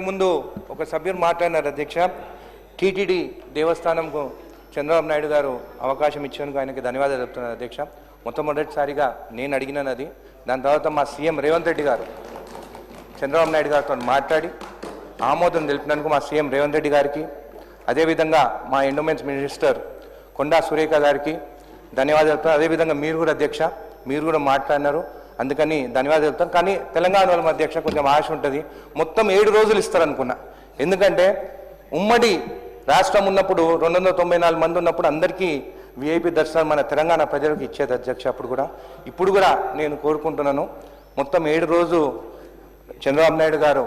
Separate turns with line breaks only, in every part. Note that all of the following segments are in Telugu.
ఇంతకుముందు ఒక సభ్యులు మాట్లాడినారు అధ్యక్ష, టీటీడీ దేవస్థానంకు చంద్రబాబు నాయుడు గారు అవకాశం ఇచ్చేందుకు ఆయనకి ధన్యవాదాలు చెప్తున్నారు అధ్యక్ష. మొట్టమొదటిసారిగా నేను అడిగినది, దాని తర్వాత మా సీఎం రేవంత్ రెడ్డి గారు చంద్రబాబు నాయుడు గారితో మాట్లాడి ఆమోదం తెలిపినందుకు మా సీఎం రేవంత్ రెడ్డి గారికి, అదేవిధంగా మా ఎండోమెంట్స్ మినిస్టర్ కొండా సురేఖ గారికి ధన్యవాదాలు చెప్తాను. అదేవిధంగా మీరు కూడా అధ్యక్ష, మీరు కూడా మాట్లాడినారు, అందుకని ధన్యవాదాలు చెప్తాను. కానీ తెలంగాణ వాళ్ళ అధ్యక్ష కొంచెం ఆశ ఉంటుంది, మొత్తం 7 రోజులు ఇస్తారనుకున్నా. ఎందుకంటే ఉమ్మడి రాష్ట్రం ఉన్నప్పుడు 294 మంది ఉన్నప్పుడు అందరికీ విఐపి దర్శనం మన తెలంగాణ ప్రజలకు ఇచ్చేది అధ్యక్ష. ఇప్పుడు కూడా నేను కోరుకుంటున్నాను, మొత్తం 7 రోజు చంద్రబాబు నాయుడు గారు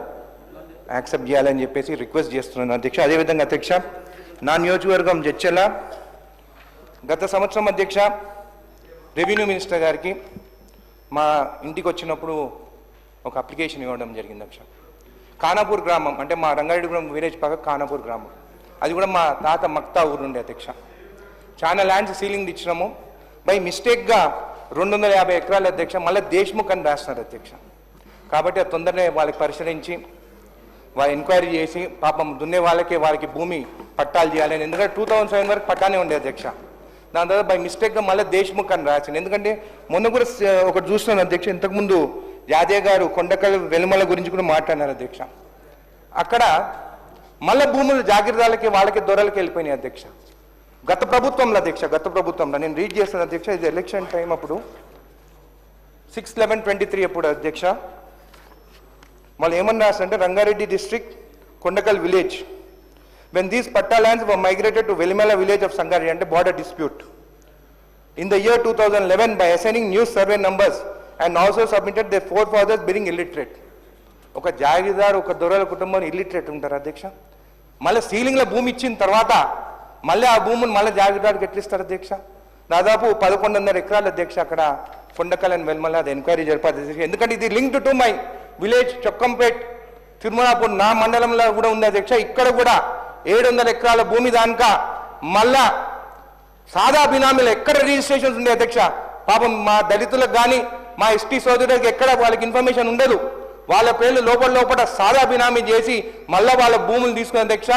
యాక్సెప్ట్ చేయాలని చెప్పేసి రిక్వెస్ట్ చేస్తున్నాను అధ్యక్ష. అదేవిధంగా అధ్యక్ష, నా నియోజకవర్గం జడ్చర్ల గత సంవత్సరం అధ్యక్ష రెవెన్యూ మినిస్టర్ గారికి మా ఇంటికి వచ్చినప్పుడు ఒక అప్లికేషన్ ఇవ్వడం జరిగింది అధ్యక్ష. ఖానాపూర్ గ్రామం అంటే మా రంగారెడ్డిగూడెం విలేజ్ పక్క ఖానాపూర్ గ్రామం, అది కూడా మా తాత మక్తా ఊరు ఉండే అధ్యక్ష. చాలా ల్యాండ్స్ సీలింగ్ ఇచ్చినాము, బై మిస్టేక్గా 250 ఎకరాలు అధ్యక్ష మళ్ళీ దేశ్ముఖ్ అని రాస్తున్నారు అధ్యక్ష. కాబట్టి అది తొందరనే వాళ్ళకి పరిశీలించి వాళ్ళు ఎంక్వైరీ చేసి పాపం దున్నే వాళ్ళకి భూమి పట్టాలు చేయాలని, ఎందుకంటే 2007 వరకు పట్టానే ఉండే అధ్యక్ష. దాని తర్వాత బై మిస్టేక్గా మళ్ళీ దేశ్ముఖ్ అని రాసింది. ఎందుకంటే మొన్న కూడా ఒకటి చూస్తున్నాను అధ్యక్ష, ఇంతకుముందు యాదయ్య గారు కొండకల్ వెలుమల గురించి కూడా మాట్లాడినారు అధ్యక్ష. అక్కడ మళ్ళీ భూములు జాగీర్దారులకి వాళ్ళకి దొరలకి వెళ్ళిపోయినాయి అధ్యక్ష. గత ప్రభుత్వంలో నేను రీడ్ చేస్తాను అధ్యక్ష, ఇది ఎలక్షన్ టైం అప్పుడు 6/11/23 అప్పుడు అధ్యక్ష. వాళ్ళు ఏమన్నా రాస్తారంటే Rangareddy district Kondakal village, when these patta lands were migrated to Velimala village of Sangareddy and border dispute in the year 2011 by assigning new survey numbers and also submitted their forefathers being illiterate. ఒక జాగీర్దార్ ఒక దొరల కుటుంబం ఇల్లిటరేట్ ఉంటారు అధ్యక్ష. మళ్ళీ సీలింగ్లో భూమి ఇచ్చిన తర్వాత మళ్ళీ ఆ భూమిని మళ్ళీ జాగీర్దార్కి ఎట్లిస్తారు అధ్యక్ష? దాదాపు 1100 ఎకరాలు అధ్యక్ష అక్కడ కొండకల్ అండ్ వెల్మల అది ఎంక్వైరీ జరిపారు అధ్యక్ష. ఎందుకంటే ఇది linked to my village Chokkampet Tirumalapur నా మండలంలో కూడా ఉంది అధ్యక్ష. ఇక్కడ కూడా 700 ఎకరాల భూమి దానిక మళ్ళా సాదా బినామీలు ఎక్కడ రిజిస్ట్రేషన్స్ ఉండే అధ్యక్ష. పాపం మా దళితులకు కానీ మా ఎస్టీ సోదరులకు ఎక్కడ వాళ్ళకి ఇన్ఫర్మేషన్ ఉండదు, వాళ్ళ పేర్లు లోపల సాదా బినామీ చేసి మళ్ళా వాళ్ళ భూములు తీసుకునే అధ్యక్ష.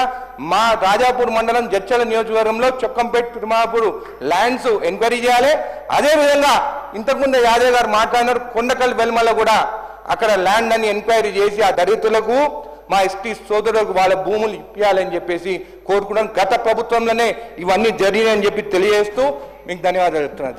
మా రాజాపూర్ మండలం జడ్చర్ల నియోజకవర్గంలో చొక్కంపేట్ తిరుమలాపూర్ ల్యాండ్స్ ఎంక్వైరీ చేయాలి. అదేవిధంగా ఇంతకుముందు యాదవ్ గారు మాట్లాడినారు, కొండకల్ వెల్మల కూడా అక్కడ ల్యాండ్ అని ఎంక్వైరీ చేసి ఆ దళితులకు మా ఎస్టీ సోదరులకు వాళ్ళ భూములు ఇప్పించాలని చెప్పేసి కోరుకున్నాను. గత ప్రభుత్వంలోనే ఇవన్నీ జరిగాయని చెప్పి తెలియజేస్తూ మీకు ధన్యవాదాలు చెప్తున్నాను.